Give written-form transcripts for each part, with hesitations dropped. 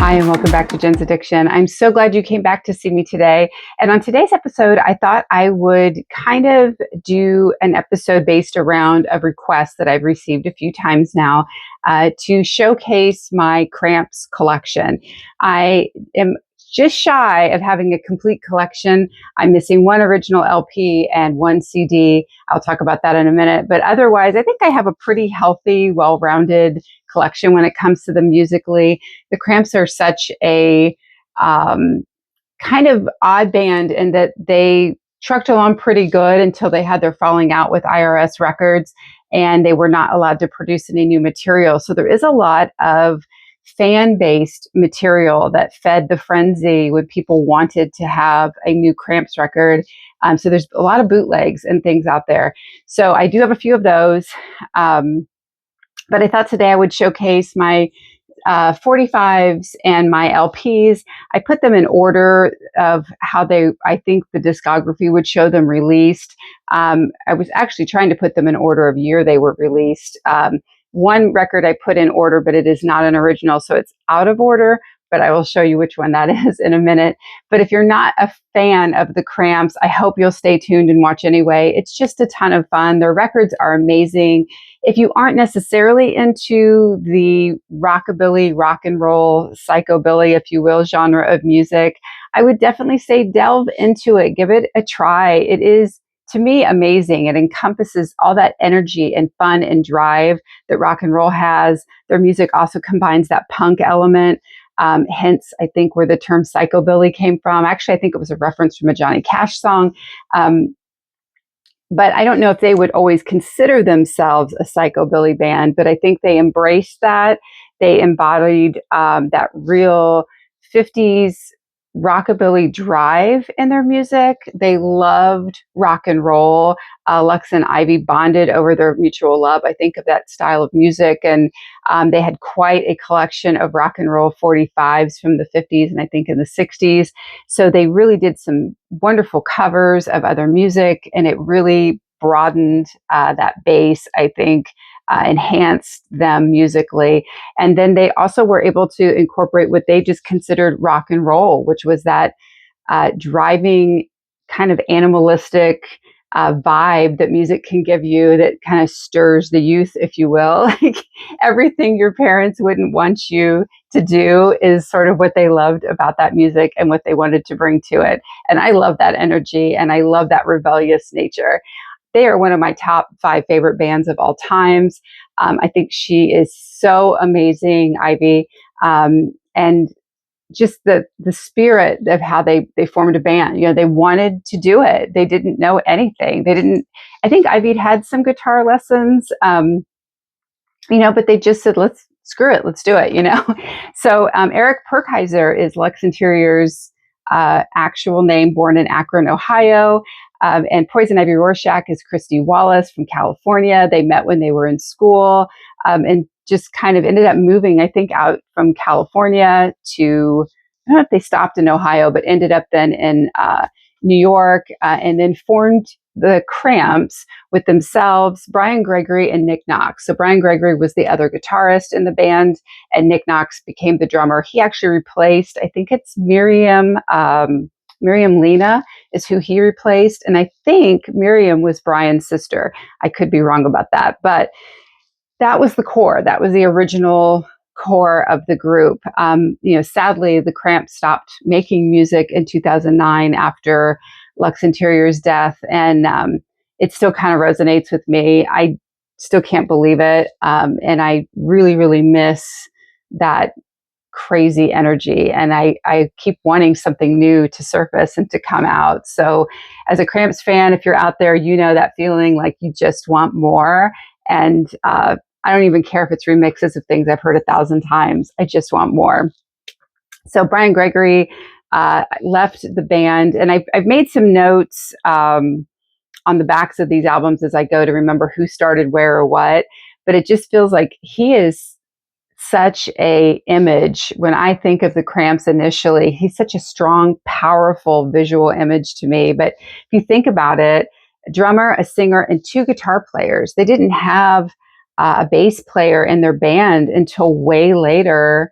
Hi, and welcome back to Jen's Addiction. I'm so glad you came back to see me today. And on today's episode, I thought I would kind of do an episode based around a request that I've received a few times now to showcase my Cramps collection. I am just shy of having a complete collection. I'm missing one original LP and one CD. I'll talk about that in a minute. But otherwise, I think I have a pretty healthy, well-rounded collection when it comes to them musically. The Cramps are such a kind of odd band in that they trucked along pretty good until they had their falling out with IRS Records, and they were not allowed to produce any new material. So there is a lot of fan-based material that fed the frenzy when people wanted to have a new Cramps record. So there's a lot of bootlegs and things out there. So I do have a few of those. But I thought today I would showcase my 45s and my LPs. I put them in order of how I think the discography would show them released. I was actually trying to put them in order of year they were released. One record I put in order, but it is not an original, so it's out of order, but I will show you which one that is in a minute. But if you're not a fan of the Cramps, I hope you'll stay tuned and watch anyway. It's just a ton of fun. Their records are amazing. If you aren't necessarily into the rockabilly, rock and roll, psychobilly, if you will, genre of music, I would definitely say delve into it. Give it a try. It is, to me, amazing. It encompasses all that energy and fun and drive that rock and roll has. Their music also combines that punk element. Hence, I think where the term psychobilly came from. Actually, I think it was a reference from a Johnny Cash song. But I don't know if they would always consider themselves a psychobilly band, but I think they embraced that. They embodied that real 50s rockabilly drive in their music. They loved rock and roll. Lux and Ivy bonded over their mutual love, I think, of that style of music. And they had quite a collection of rock and roll 45s from the 50s and I think in the 60s. So they really did some wonderful covers of other music, and it really broadened that base, I think, enhanced them musically. And then they also were able to incorporate what they just considered rock and roll, which was that driving kind of animalistic vibe that music can give you that kind of stirs the youth, if you will. Like everything your parents wouldn't want you to do is sort of what they loved about that music and what they wanted to bring to it. And I love that energy and I love that rebellious nature. They are one of my top 5 favorite bands of all times. I think she is so amazing, Ivy. And just the spirit of how they formed a band. You know, they wanted to do it. They didn't know anything. I think Ivy had some guitar lessons, but they just said, screw it, let's do it, So Eric Perkheiser is Lux Interior's actual name, born in Akron, Ohio. And Poison Ivy Rorschach is Christy Wallace from California. They met when they were in school and just kind of ended up moving, I think, out from California to, I don't know if they stopped in Ohio, but ended up then in New York and then formed the Cramps with themselves, Brian Gregory and Nick Knox. So Brian Gregory was the other guitarist in the band and Nick Knox became the drummer. He actually replaced, I think it's Miriam Lena is who he replaced. And I think Miriam was Brian's sister. I could be wrong about that, but that was the core. That was the original core of the group. Sadly, the Cramps stopped making music in 2009 after Lux Interior's death. And it still kind of resonates with me. I still can't believe it. And I really, really miss that crazy energy. And I keep wanting something new to surface and to come out. So as a Cramps fan, if you're out there, you know that feeling like you just want more. And I don't even care if it's remixes of things I've heard 1,000 times. I just want more. So Brian Gregory left the band, and I've made some notes on the backs of these albums as I go to remember who started where or what. But it just feels like he is such a image. When I think of the Cramps initially, he's such a strong, powerful visual image to me. But if you think about it, a drummer, a singer, and 2 guitar players. They didn't have a bass player in their band until way later,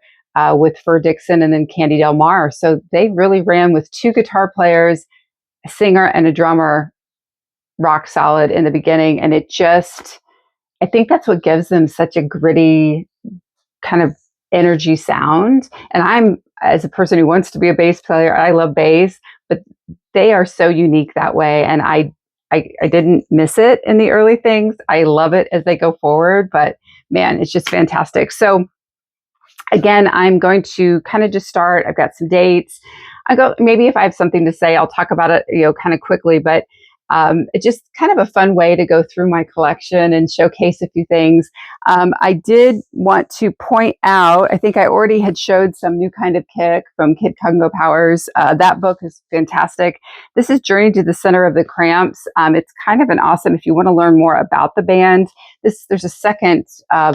with Fur Dixon and then Candy Del Mar. So they really ran with 2 guitar players, a singer, and a drummer, rock solid in the beginning. And it just, I think that's what gives them such a gritty kind of energy sound. And I'm, as a person who wants to be a bass player, I love bass, but they are so unique that way. And I didn't miss it in the early things. I love it as they go forward, but man, it's just fantastic. So again, I'm going to kind of just start. I've got some dates. Maybe if I have something to say, I'll talk about it, kind of quickly, but it's just kind of a fun way to go through my collection and showcase a few things. I did want to point out, I think I already had showed some New Kind of Kick from Kid Congo Powers. That book is fantastic. This is Journey to the Center of the Cramps. It's kind of an awesome, if you want to learn more about the band, there's a second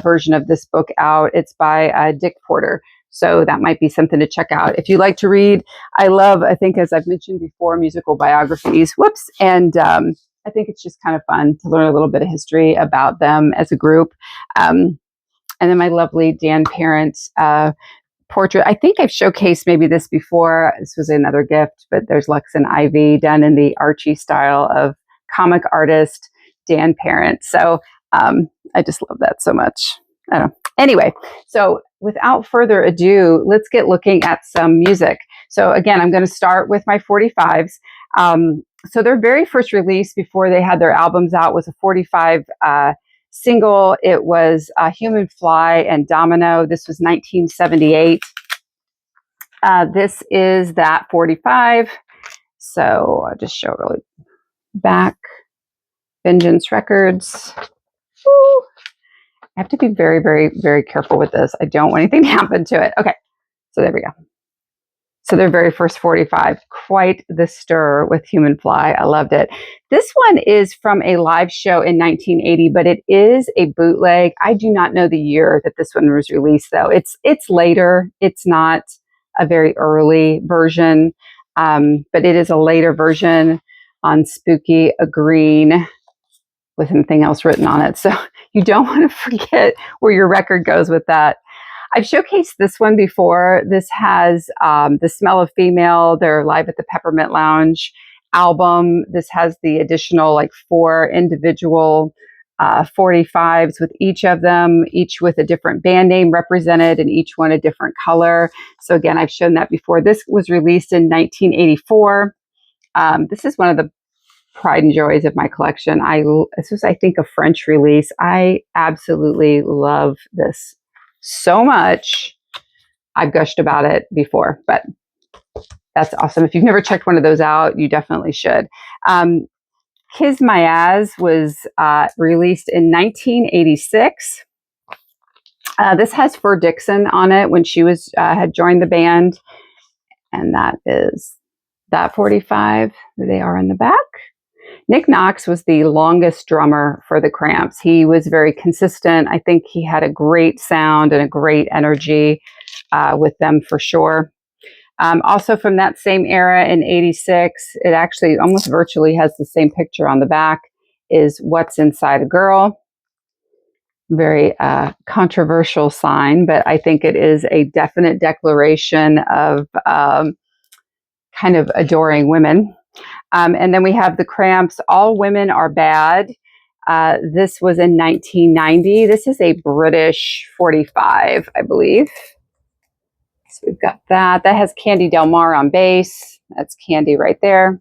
version of this book out. It's by Dick Porter. So that might be something to check out. If you like to read, I think, as I've mentioned before, musical biographies. Whoops. And I think it's just kind of fun to learn a little bit of history about them as a group. And then my lovely Dan Parent portrait. I think I've showcased maybe this before. This was another gift, but there's Lex and Ivy done in the Archie style of comic artist Dan Parent. So I just love that so much. I don't know. Anyway, so without further ado, let's get looking at some music. So again, I'm going to start with my 45s. So their very first release before they had their albums out was a 45 single. It was Human Fly and Domino. This was 1978. This is that 45. So I'll just show it really back. Vengeance Records. Woo. I have to be very, very, very careful with this. I don't want anything to happen to it. Okay, so there we go. So their very first 45, quite the stir with Human Fly. I loved it. This one is from a live show in 1980, but it is a bootleg. I do not know the year that this one was released, though. It's later. It's not a very early version, but it is a later version on Spooky, a green, with anything else written on it. So you don't want to forget where your record goes with that. I've showcased this one before. This has The Smell of Female, their Live at the Peppermint Lounge album. This has the additional 4 individual 45s with each of them, each with a different band name represented and each one a different color. So again, I've shown that before. This was released in 1984. This is one of the pride and joys of my collection. This was, I think, a French release. I absolutely love this so much. I've gushed about it before, but that's awesome. If you've never checked one of those out, you definitely should. Kiss My Ass was released in 1986. This has Fur Dixon on it when she was had joined the band, and that is that 45. They are in the back. Nick Knox was the longest drummer for the Cramps. He was very consistent. I think he had a great sound and a great energy with them for sure. Also from that same era in 86, it actually almost virtually has the same picture on the back, is What's Inside a Girl. Very controversial sign, but I think it is a definite declaration of kind of adoring women. And then we have the Cramps, All Women Are Bad. This was in 1990. This is a British 45, I believe. So we've got that. That has Candy Del Mar on bass. That's Candy right there.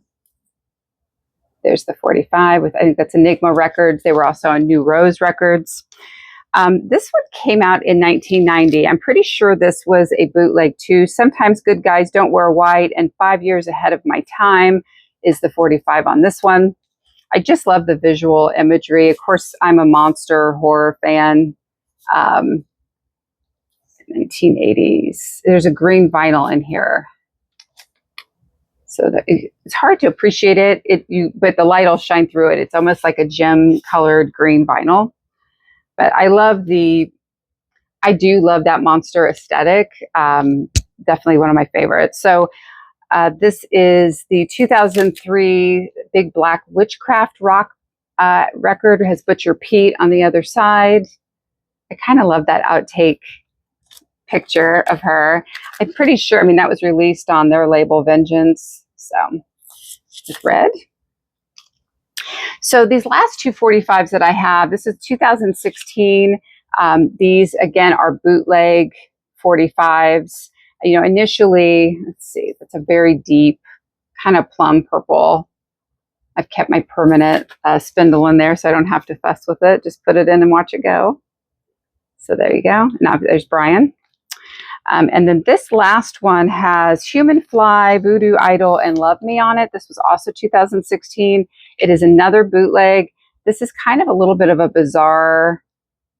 There's the 45 with, I think that's Enigma Records. They were also on New Rose Records. This one came out in 1990. I'm pretty sure this was a bootleg too. Sometimes Good Guys Don't Wear White and 5 Years Ahead of My Time is the 45 on this one. I just love the visual imagery. Of course, I'm a monster horror fan. 1980s. There's a green vinyl in here. So it's hard to appreciate it. But the light will shine through it. It's almost like a gem colored green vinyl. But I do love that monster aesthetic. Definitely one of my favorites. So this is the 2003 Big Black Witchcraft Rock record. It has Butcher Pete on the other side. I kind of love that outtake picture of her. I'm pretty sure, I mean, that was released on their label Vengeance. So it's red. So these last two 45s that I have, this is 2016. These, again, are bootleg 45s. You know, initially, let's see, it's a very deep kind of plum purple. I've kept my permanent spindle in there so I don't have to fuss with it. Just put it in and watch it go. So there you go. Now there's Brian. And then this last one has Human Fly, Voodoo Idol, and Love Me on it. This was also 2016. It is another bootleg. This is kind of a little bit of a bizarre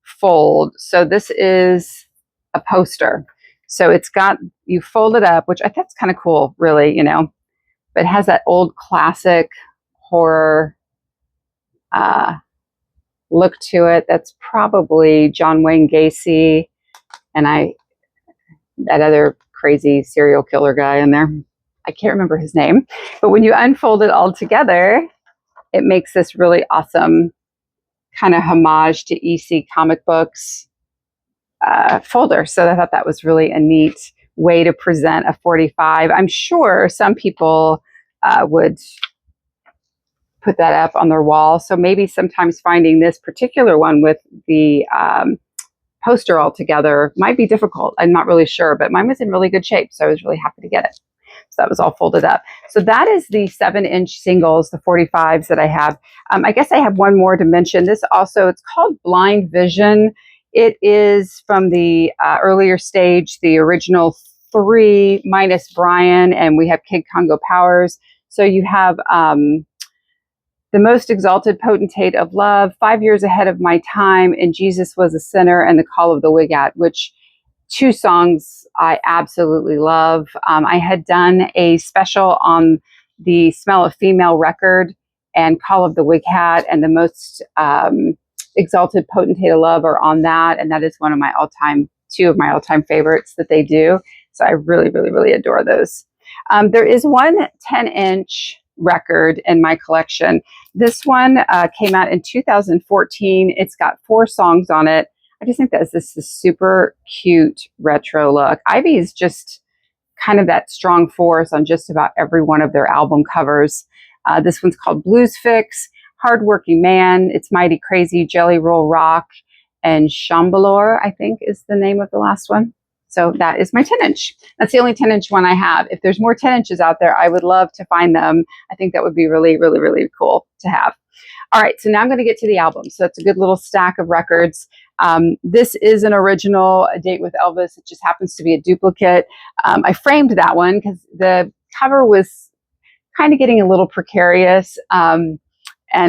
fold. So this is a poster. So it's got, you fold it up, which I think is kind of cool, really, you know, but it has that old classic horror look to it. That's probably John Wayne Gacy and that other crazy serial killer guy in there. I can't remember his name, but when you unfold it all together, it makes this really awesome kind of homage to EC comic books folder. So I thought that was really a neat way to present a 45. I'm sure some people would put that up on their wall. So maybe sometimes finding this particular one with the poster all together might be difficult. I'm not really sure, but mine was in really good shape. So I was really happy to get it. So that was all folded up. So that is the 7-inch singles, the 45s that I have. I guess I have one more to mention. This also, it's called Blind Vision. It is from the earlier stage, the original 3 minus Brian, and we have Kid Congo Powers. So you have The Most Exalted Potentate of Love, 5 Years Ahead of My Time, and Jesus Was a Sinner, and The Call of the Wigat, which 2 songs I absolutely love. I had done a special on the Smell of Female record and Call of the Wigat, and The Most Exalted Potentate of Love are on that, and that is one of my all-time, 2 of my all-time favorites that they do. So I really, really, really adore those. There is one 10-inch record in my collection. This one came out in 2014. It's got 4 songs on it. I just think that this is super cute retro look. Ivy is just kind of that strong force on just about every one of their album covers. This one's called Blues Fix, Hardworking Man, It's Mighty Crazy, Jelly Roll Rock, and Chambalore, I think is the name of the last one. So that is my 10-inch. That's the only 10-inch one I have. If there's more 10 inches out there, I would love to find them. I think that would be really, really, really cool to have. All right, so now I'm going to get to the album. So it's a good little stack of records. This is an original, A Date with Elvis. It just happens to be a duplicate. I framed that one because the cover was kind of getting a little precarious. And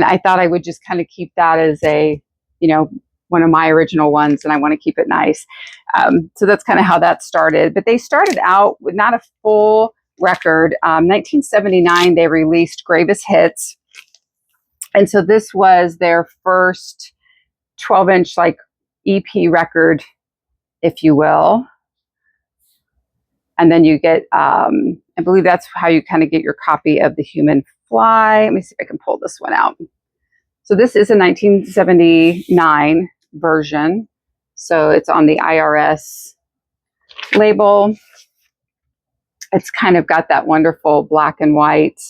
I thought I would just kind of keep that as a, you know, one of my original ones, and I want to keep it nice. So that's kind of how that started. But they started out with not a full record. 1979, they released Greatest Hits. And so this was their first 12-inch like EP record, if you will. And then you get, I believe that's how you kind of get your copy of The Human Fly. Let me see if I can pull this one out. So this is a 1979 version. So it's on the IRS label. It's kind of got that wonderful black and white.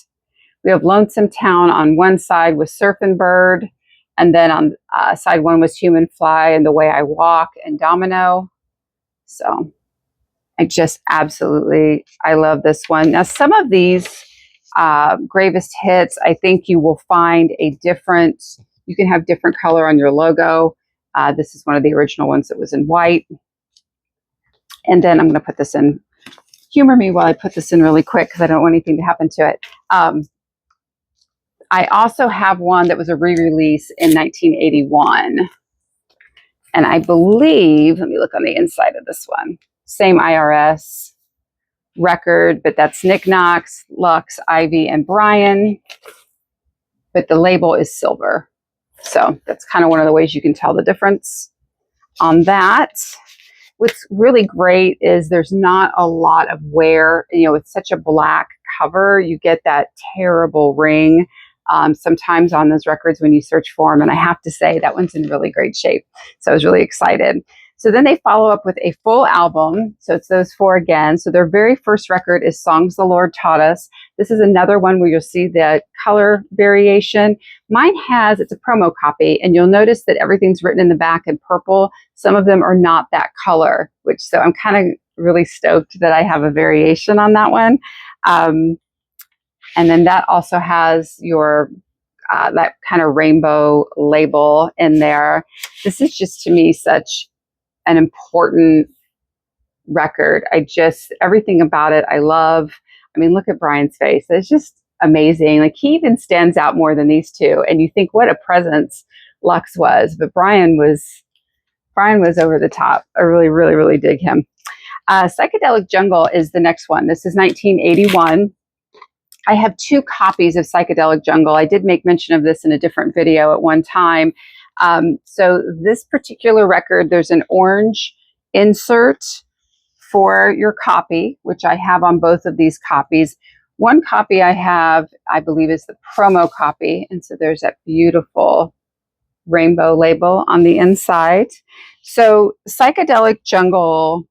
We have Lonesome Town on one side with Surfin' Bird. And then on side 1 was Human Fly and The Way I Walk and Domino. So I just absolutely, I love this one. Now, some of these Greatest Hits, I think you will find a different, you can have different color on your logo. This is one of the original ones that was in white. And then I'm going to put this in. Humor me while I put this in really quick because I don't want anything to happen to it. I also have one that was a re-release in 1981. And I believe, let me look on the inside of this one. Same IRS record, but that's Nick Knox, Lux, Ivy, and Brian. But the label is silver. So that's kind of one of the ways you can tell the difference on that. What's really great is there's not a lot of wear. You know, it's such a black cover. You get that terrible ring sometimes on those records when you search for them. And I have to say that one's in really great shape. So I was really excited. So then they follow up with a full album. So it's those four again. So their very first record is Songs the Lord Taught Us. This is another one where you'll see the color variation. Mine has, it's a promo copy, and you'll notice that everything's written in the back in purple. Some of them are not that color, which, so I'm kind of really stoked that I have a variation on that one. And then that also has your that kind of rainbow label in there. This is just, to me, such an important record. Everything about it I love. I mean, look at Brian's face. It's just amazing. Like, he even stands out more than these two. And you think what a presence Lux was, but Brian was over the top. I really, really, really dig him. Psychedelic Jungle is the next one. This is 1981. I have two copies of Psychedelic Jungle. I did make mention of this in a different video at one time. So this particular record, there's an orange insert for your copy, which I have on both of these copies. One copy I have, I believe, is the promo copy. And so there's that beautiful rainbow label on the inside. So Psychedelic Jungle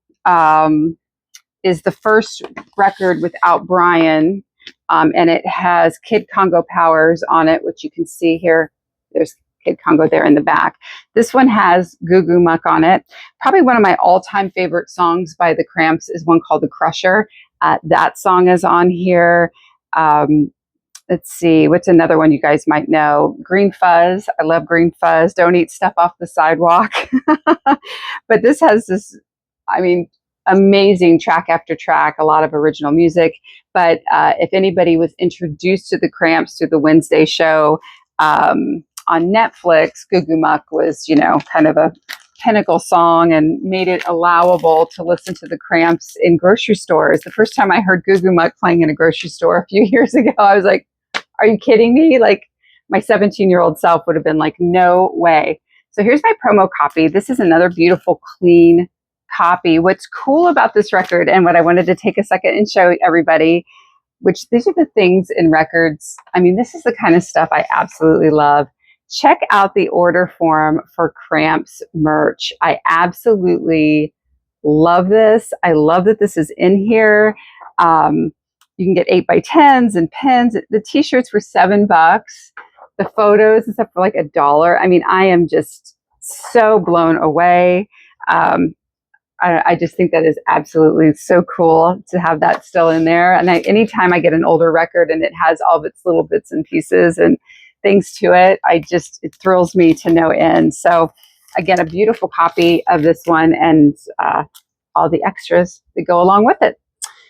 is the first record without Brian. And it has Kid Congo Powers on it, which you can see here. There's Kid Congo there in the back. This one has Goo Goo Muck on it. Probably one of my all-time favorite songs by the Cramps is one called The Crusher. That song is on here. Let's see, what's another one you guys might know? Green Fuzz. I love Green Fuzz. Don't eat stuff off the sidewalk. But this has this, I mean, amazing track after track, a lot of original music. But if anybody was introduced to the Cramps through the Wednesday show on Netflix, Goo Goo Muck was, kind of a pinnacle song and made it allowable to listen to the Cramps in grocery stores. The first time I heard Goo Goo Muck playing in a grocery store a few years ago, I was like, are you kidding me? Like, my 17-year-old self would have been like, no way. So here's my promo copy. This is another beautiful, clean copy. What's cool about this record, and what I wanted to take a second and show everybody, which these are the things in records. I mean, this is the kind of stuff I absolutely love. Check out the order form for Cramps merch. I absolutely love this. I love that this is in here. You can get 8x10s and pins. The t-shirts were $7. The photos and stuff for like $1. I mean, I am just so blown away. I just think that is absolutely so cool to have that still in there. And anytime I get an older record and it has all of its little bits and pieces and things to it, it thrills me to no end. So again, a beautiful copy of this one and all the extras that go along with it.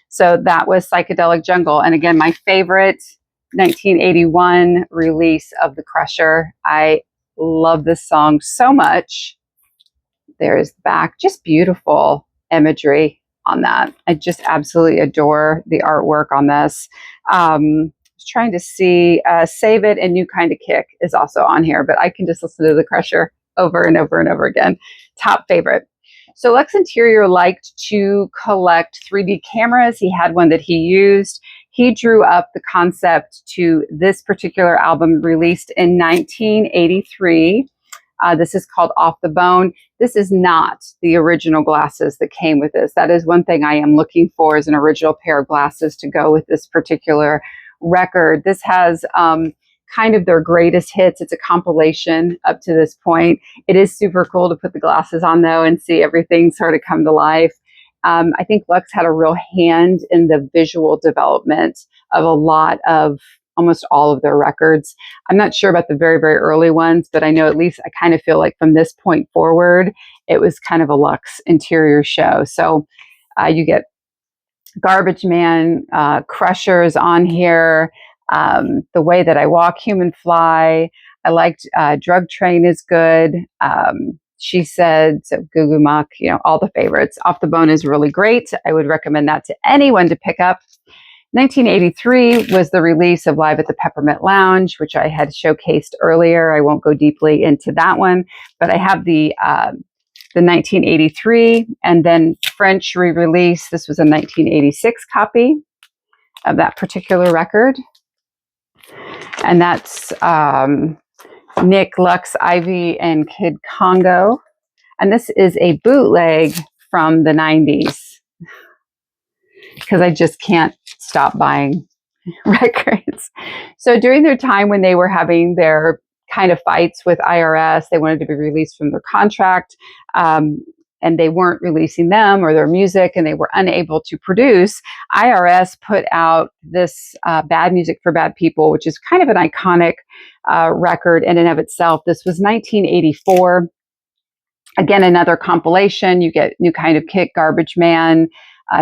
So that was Psychedelic Jungle. And again, my favorite 1981 release of The Crusher. I love this song so much. There's the back, just beautiful imagery on that. I just absolutely adore the artwork on this. I was trying to see, Save It and New Kind of Kick is also on here, but I can just listen to The Crusher over and over and over again. Top favorite. So Lex Interior liked to collect 3D cameras. He had one that he used. He drew up the concept to this particular album released in 1983. This is called Off the Bone. This is not the original glasses that came with this. That is one thing I am looking for, is an original pair of glasses to go with this particular record. This has kind of their greatest hits. It's a compilation up to this point. It is super cool to put the glasses on though and see everything sort of come to life. I think Lux had a real hand in the visual development of almost all of their records. I'm not sure about the very, very early ones, but I know at least I kind of feel like from this point forward, it was kind of a Lux Interior show. So you get Garbage Man, Crushers on here, The Way That I Walk, Human Fly. I liked Drug Train is good. She Said, so Goo Goo Muck, all the favorites. Off the Bone is really great. I would recommend that to anyone to pick up. 1983 was the release of Live at the Peppermint Lounge, which I had showcased earlier. I won't go deeply into that one, but I have the 1983 and then French re-release. This was a 1986 copy of that particular record. And that's Nick, Lux, Ivy, and Kid Congo. And this is a bootleg from the 90s because I just can't stop buying records. So during their time when they were having their kind of fights with IRS, they wanted to be released from their contract, and they weren't releasing them or their music, and they were unable to produce. IRS put out this Bad Music for Bad People, which is kind of an iconic record in and of itself. This was 1984. Again, another compilation. You get New Kind of Kick, Garbage Man,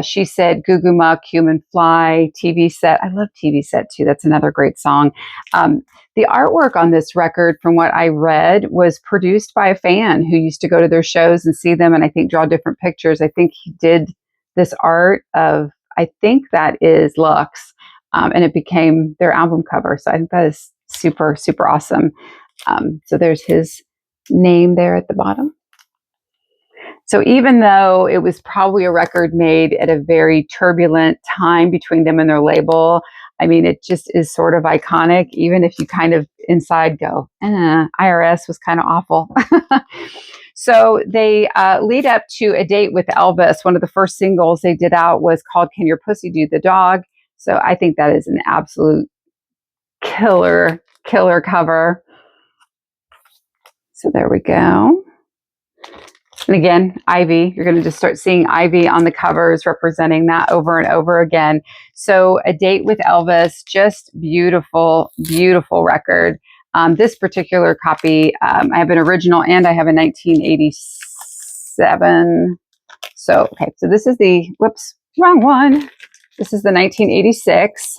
She Said, Goo Goo Muck, Human Fly, TV Set. I love TV Set too. That's another great song. The artwork on this record, from what I read, was produced by a fan who used to go to their shows and see them and I think draw different pictures. I think he did this art of, I think that is Lux, and it became their album cover. So I think that is super, super awesome. So there's his name there at the bottom. So even though it was probably a record made at a very turbulent time between them and their label, I mean, it just is sort of iconic, even if you kind of inside go, IRS was kind of awful. So they lead up to A Date with Elvis. One of the first singles they did out was called Can Your Pussy Do the Dog? So I think that is an absolute killer cover. So there we go. And again, Ivy, you're going to just start seeing Ivy on the covers representing that over and over again. So A Date with Elvis, just beautiful, beautiful record. This particular copy, I have an original and I have a 1987. So, okay, so this is the, whoops, wrong one. This is the 1986.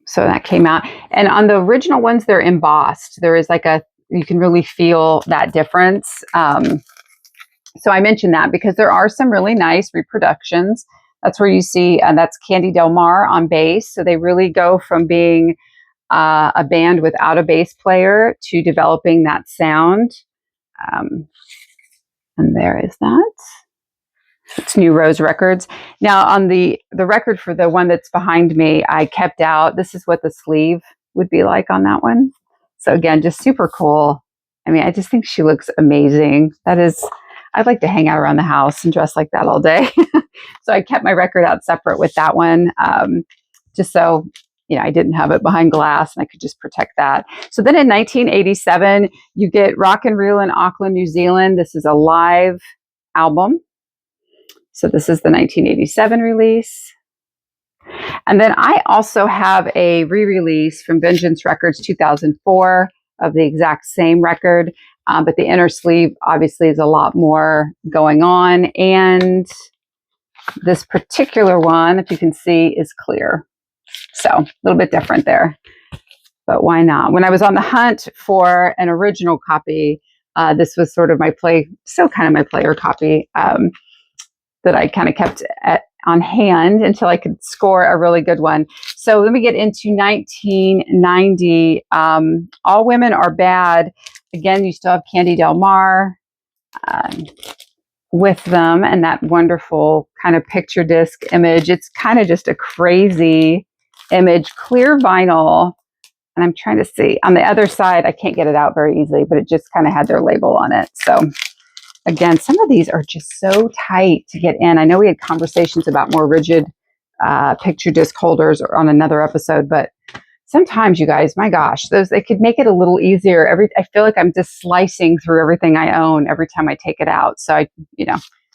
So that came out. And on the original ones, they're embossed. There is like you can really feel that difference. So I mentioned that because there are some really nice reproductions. That's where you see, that's Candy Del Mar on bass. So they really go from being a band without a bass player to developing that sound. And there is that. It's New Rose Records. Now on the record for the one that's behind me, I kept out, this is what the sleeve would be like on that one. So again, just super cool. I mean, I just think she looks amazing. I'd like to hang out around the house and dress like that all day. So I kept my record out separate with that one, just so, I didn't have it behind glass and I could just protect that. So then in 1987, you get Rock and Reel in Auckland, New Zealand. This is a live album. So this is the 1987 release. And then I also have a re-release from Vengeance Records 2004 of the exact same record, but the inner sleeve obviously is a lot more going on. And this particular one, if you can see, is clear. So a little bit different there, but why not? When I was on the hunt for an original copy, this was sort of still kind of my player copy that I kind of kept on hand until I could score a really good one. So let me get into 1990. All Women Are Bad. Again, you still have Candy Del Mar with them and that wonderful kind of picture disc image. It's kind of just a crazy image, clear vinyl. And I'm trying to see on the other side, I can't get it out very easily, but it just kind of had their label on it. So again, some of these are just so tight to get in. I know we had conversations about more rigid picture disc holders on another episode, but sometimes you guys, my gosh, they could make it a little easier. I feel like I'm just slicing through everything I own every time I take it out. So I,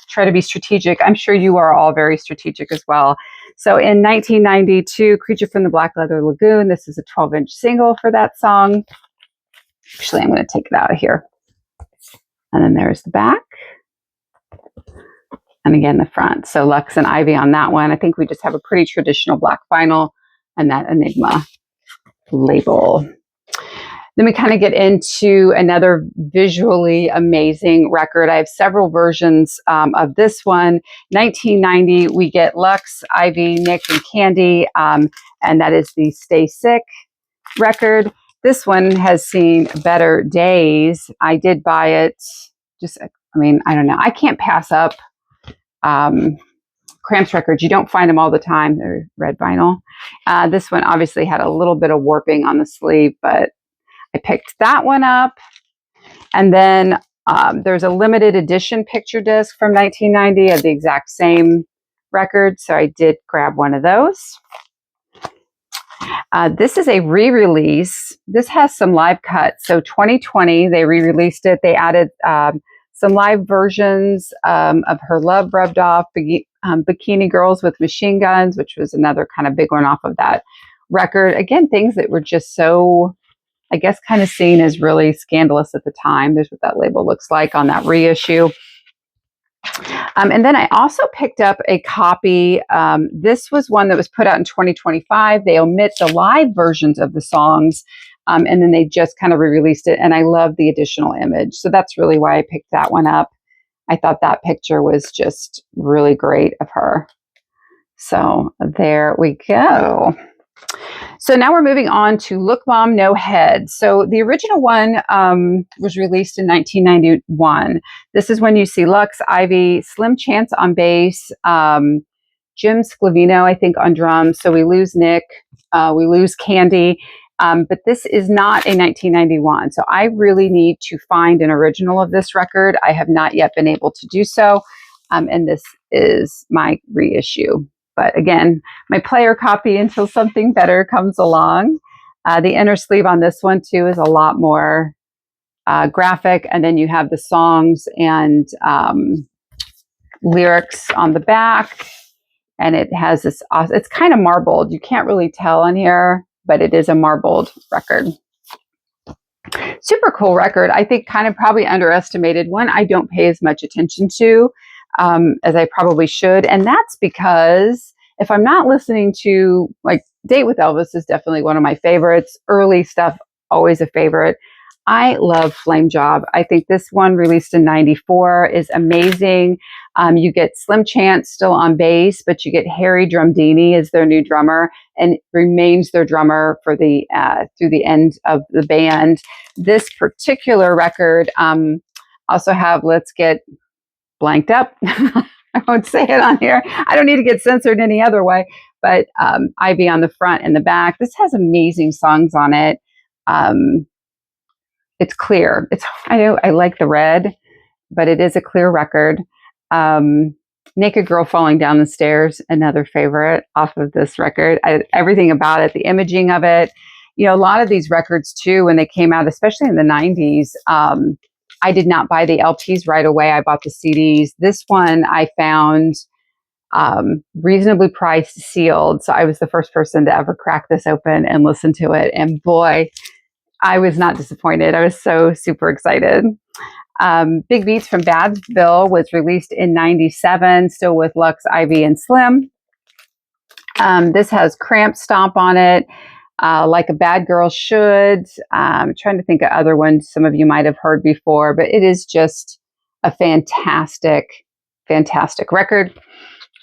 try to be strategic. I'm sure you are all very strategic as well. So in 1992, Creature from the Black Leather Lagoon. This is a 12-inch single for that song. Actually, I'm going to take it out of here. And then there's the back. And again, the front. So Lux and Ivy on that one. I think we just have a pretty traditional black vinyl and that Enigma label. Then we kind of get into another visually amazing record. I have several versions of this one. 1990, we get Lux, Ivy, Nick, and Candy. And that is the Stay Sick record. This one has seen better days. I did buy it. I don't know. I can't pass up Cramps records. You don't find them all the time. They're red vinyl. This one obviously had a little bit of warping on the sleeve, but I picked that one up. And then There's a limited edition picture disc from 1990 of the exact same record, so I did grab one of those. This is a re-release. This has some live cuts. So 2020, they re-released it. They added some live versions of Her Love Rubbed Off, Bikini Girls with Machine Guns, which was another kind of big one off of that record. Again, things that were just so, I guess, kind of seen as really scandalous at the time. There's what that label looks like on that reissue. And then I also picked up a copy. This was one that was put out in 2025. They omit the live versions of the songs, and then they just kind of re-released it. And I love the additional image. So that's really why I picked that one up. I thought that picture was just really great of her. So there we go. So now we're moving on to Look Mom, No Head. So the original one was released in 1991. This is when you see Lux, Ivy, Slim Chance on bass, Jim Sclavino, I think, on drums. So we lose Nick, we lose Candy. But this is not a 1991. So I really need to find an original of this record. I have not yet been able to do so. And this is my reissue. But again, my player copy until something better comes along. The inner sleeve on this one, too, is a lot more graphic. And then you have the songs and lyrics on the back. And it has this, it's kind of marbled. You can't really tell on here, but it is a marbled record. Super cool record. I think kind of probably underestimated one I don't pay as much attention to as I probably should. And that's because if I'm not listening to, like, Date with Elvis is definitely one of my favorites. Early stuff, always a favorite. I love Flame Job. I think this one, released in 94, is amazing. You get Slim Chance still on bass, but you get Harry Drumdini as their new drummer and remains their drummer for the through the end of the band. This particular record also have Let's Get Blanked Up. I won't say it on here. I don't need to get censored any other way, but Ivy on the front and the back. This has amazing songs on it. It's clear. I know I like the red, but it is a clear record. Naked Girl Falling Down the Stairs, another favorite off of this record. Everything about it, the imaging of it. You know, a lot of these records too, when they came out, especially in the 90s, I did not buy the LPs right away. I bought the CDs. This one I found reasonably priced, sealed. So I was the first person to ever crack this open and listen to it. And boy, I was not disappointed. I was so super excited. Big Beats from Badville was released in 97, still with Lux, Ivy, and Slim. This has Cramps stomp on it. Like a Bad Girl Should. I'm trying to think of other ones some of you might have heard before, but it is just a fantastic, fantastic record.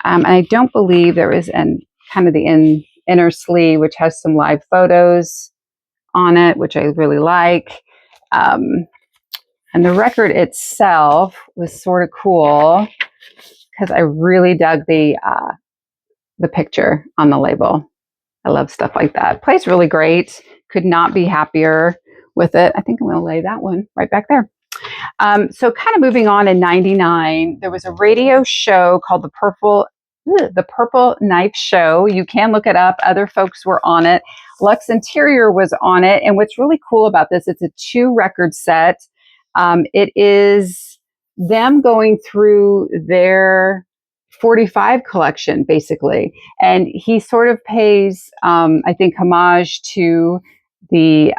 And I don't believe there is kind of the inner sleeve, which has some live photos on it, which I really like. And the record itself was sort of cool because I really dug the picture on the label. I love stuff like that. Plays really great. Could not be happier with it. I think I'm going to lay that one right back there. So kind of moving on, in 99, there was a radio show called The Purple Knife Show. You can look it up. Other folks were on it. Lux Interior was on it. And what's really cool about this, it's a 2-record set. It is them going through their 45 collection, basically. And he sort of pays, I think, homage to the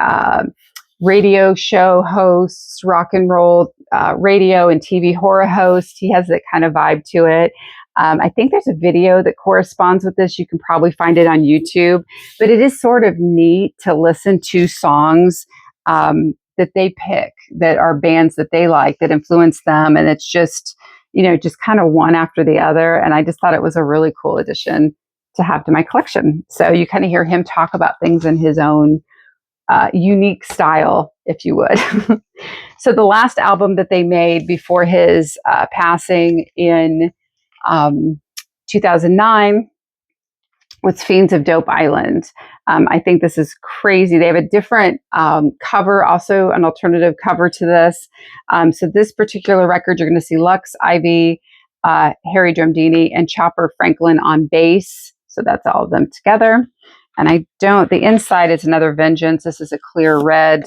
radio show hosts, rock and roll radio and TV horror hosts. He has that kind of vibe to it. I think there's a video that corresponds with this. You can probably find it on YouTube. But it is sort of neat to listen to songs that they pick, that are bands that they like, that influence them. And it's just, you know, just kind of one after the other. And I just thought it was a really cool addition to have to my collection. So you kind of hear him talk about things in his own unique style, if you would. So the last album that they made before his passing in 2009 was Fiends of Dope Island. I think this is crazy. They have a different cover, also an alternative cover to this. So this particular record, you're going to see Lux, Ivy, Harry Drumdini, and Chopper Franklin on bass. So that's all of them together. And the inside is another Vengeance. This is a clear red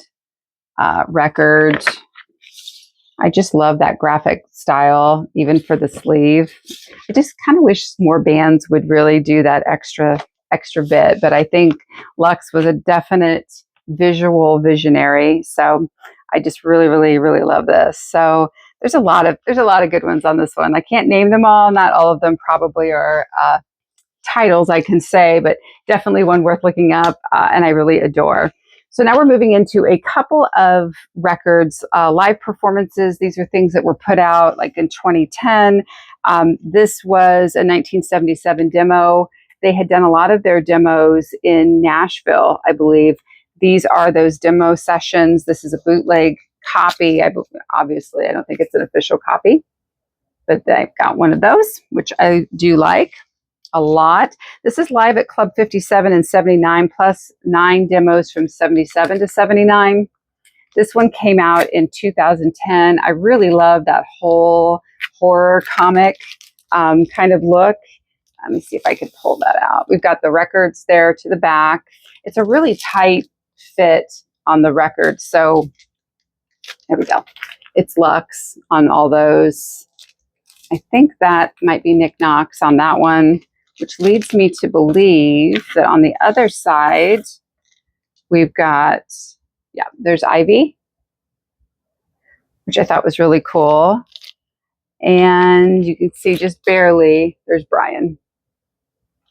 record. I just love that graphic style, even for the sleeve. I just kind of wish more bands would really do that extra bit, but I think Lux was a definite visual visionary. So I just really, really, really love this. So there's a lot of good ones on this one. I can't name them all. Not all of them probably are titles I can say, but definitely one worth looking up, and I really adore. So now we're moving into a couple of records, live performances. These are things that were put out like in 2010. This was a 1977 demo. They had done a lot of their demos in Nashville, I believe. These are those demo sessions. This is a bootleg copy. Obviously, I don't think it's an official copy, but they've got one of those, which I do like a lot. This is live at Club 57 and 79, plus 9 demos from 77 to 79. This one came out in 2010. I really love that whole horror comic kind of look. Let me see if I can pull that out. We've got the records there to the back. It's a really tight fit on the record. So there we go. It's Lux on all those. I think that might be Nick Knox on that one, which leads me to believe that on the other side, we've got, there's Ivy, which I thought was really cool. And you can see just barely, there's Brian.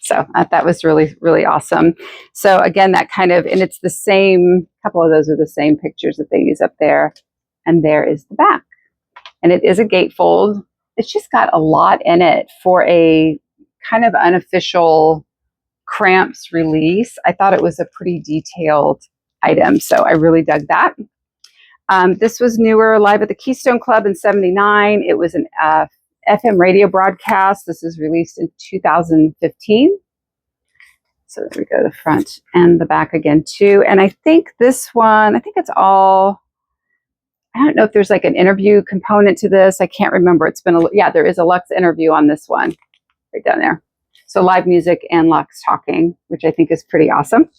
So that was really, really awesome. So again, that kind of, and it's the same, a couple of those are the same pictures that they use up there. And there is the back. And it is a gatefold. It's just got a lot in it for a kind of unofficial Cramps release. I thought it was a pretty detailed item. So I really dug that. This was newer, live at the Keystone Club in 79. It was an FM radio broadcast. This is released in 2015. So there we go, the front and the back again too. And I think this one, it's all, I don't know if there's like an interview component to this. I can't remember. It's been, there is a Lux interview on this one right down there. So live music and Lux talking, which I think is pretty awesome.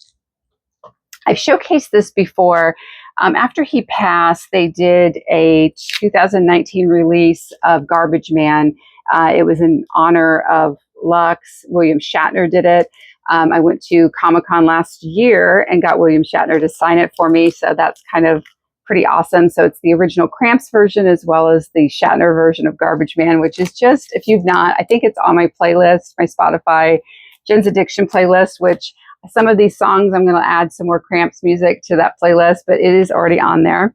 I've showcased this before. After he passed, they did a 2019 release of Garbage Man. It was in honor of Lux. William Shatner did it. I went to Comic-Con last year and got William Shatner to sign it for me. So that's kind of pretty awesome. So it's the original Cramps version as well as the Shatner version of Garbage Man, which is just, if you've not, I think it's on my playlist, my Spotify Jen's Addiction playlist, which some of these songs, I'm going to add some more Cramps music to that playlist, but it is already on there.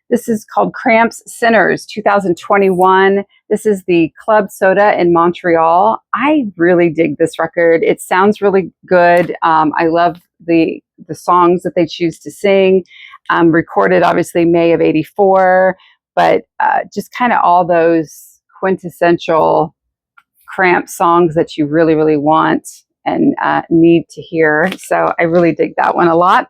This is called Cramps Sinners 2021. This is the Club Soda in Montreal. I really dig this record. It sounds really good. I love the songs that they choose to sing. Recorded obviously May of 84, but just kind of all those quintessential Cramps songs that you really, really want and need to hear. So I really dig that one a lot.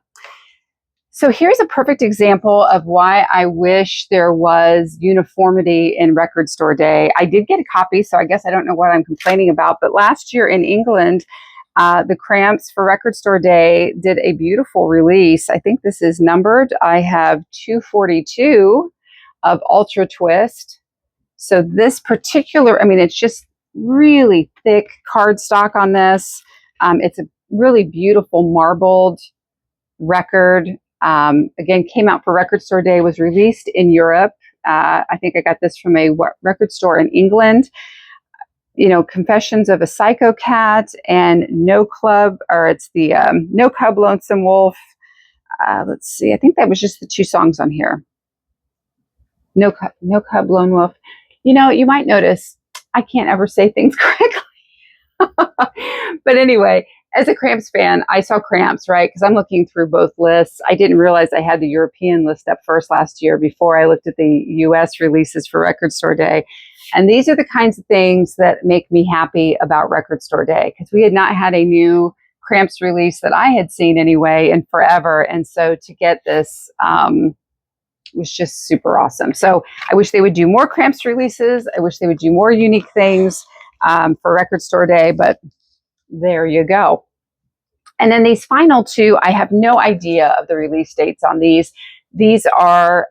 So here's a perfect example of why I wish there was uniformity in Record Store Day. I did get a copy, so I guess I don't know what I'm complaining about, but last year in England, the Cramps for Record Store Day did a beautiful release. I think this is numbered. I have 242 of Ultra Twist. So this particular, it's just really thick cardstock on this. It's a really beautiful marbled record. Again, came out for Record Store Day, was released in Europe. I think I got this from a record store in England. Confessions of a Psycho Cat and No Club, or it's the No Cub Lonesome Wolf. Let's see. I think that was just the 2 songs on here. No Cub Lone Wolf. You might notice I can't ever say things correctly. But anyway, as a Cramps fan, I saw Cramps, right? Because I'm looking through both lists. I didn't realize I had the European list up first last year before I looked at the US releases for Record Store Day. And these are the kinds of things that make me happy about Record Store Day, because we had not had a new Cramps release that I had seen anyway in forever. And so to get this was just super awesome. So I wish they would do more Cramps releases. I wish they would do more unique things for Record Store Day, but there you go. And then these final two, I have no idea of the release dates on these. These are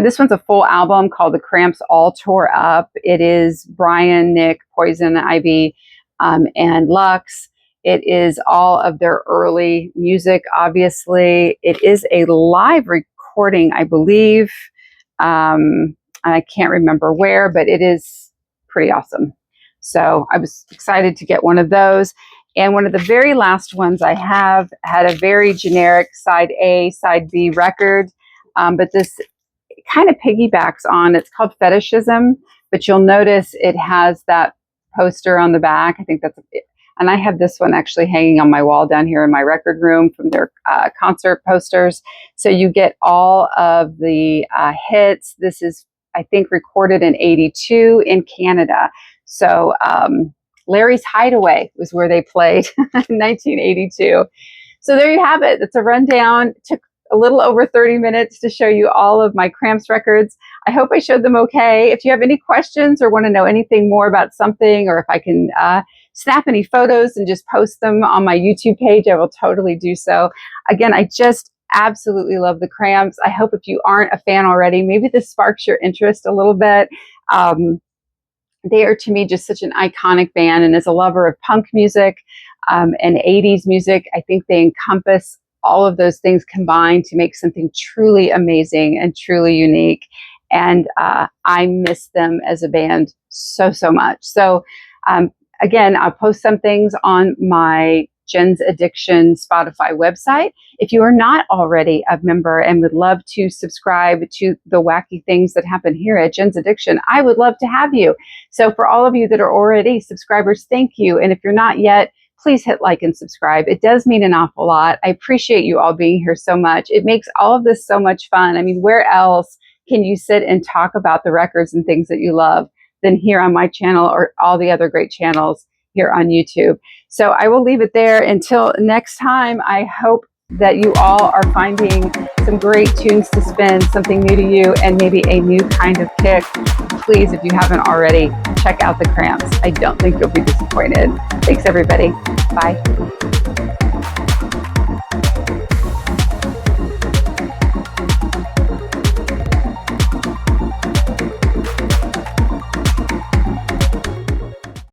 this one's a full album called The Cramps All Tore Up. It is Brian, Nick, Poison, Ivy, and Lux. It is all of their early music, obviously. It is a live recording, I believe. I can't remember where, but it is pretty awesome. So I was excited to get one of those. And one of the very last ones I have had a very generic side A, side B record, but this kind of piggybacks on, it's called Fetishism, but you'll notice it has that poster on the back. I think that's it. And I have this one actually hanging on my wall down here in my record room from their concert posters. So you get all of the hits. This is, I think, recorded in '82 in Canada. So Larry's Hideaway was where they played in 1982. So there you have it. It's a rundown. It took a little over 30 minutes to show you all of my Cramps records. I hope I showed them okay. If you have any questions or want to know anything more about something, or if I can snap any photos and just post them on my YouTube page, I will totally do so. Again, I just absolutely love the Cramps. I hope if you aren't a fan already, maybe this sparks your interest a little bit. They are, to me, just such an iconic band. And as a lover of punk music and 80s music, I think they encompass all of those things combined to make something truly amazing and truly unique. And I miss them as a band so, so much. So again, I'll post some things on my Jen's Addiction Spotify website. If you are not already a member and would love to subscribe to the wacky things that happen here at Jen's Addiction, I would love to have you. So for all of you that are already subscribers, thank you. And if you're not yet, please hit like and subscribe. It does mean an awful lot. I appreciate you all being here so much. It makes all of this so much fun. I mean, where else can you sit and talk about the records and things that you love than here on my channel or all the other great channels here on YouTube? So I will leave it there until next time. I hope that you all are finding some great tunes to spin, something new to you, and maybe a new kind of kick. Please, if you haven't already, check out the Cramps. I don't think you'll be disappointed. Thanks, everybody. Bye.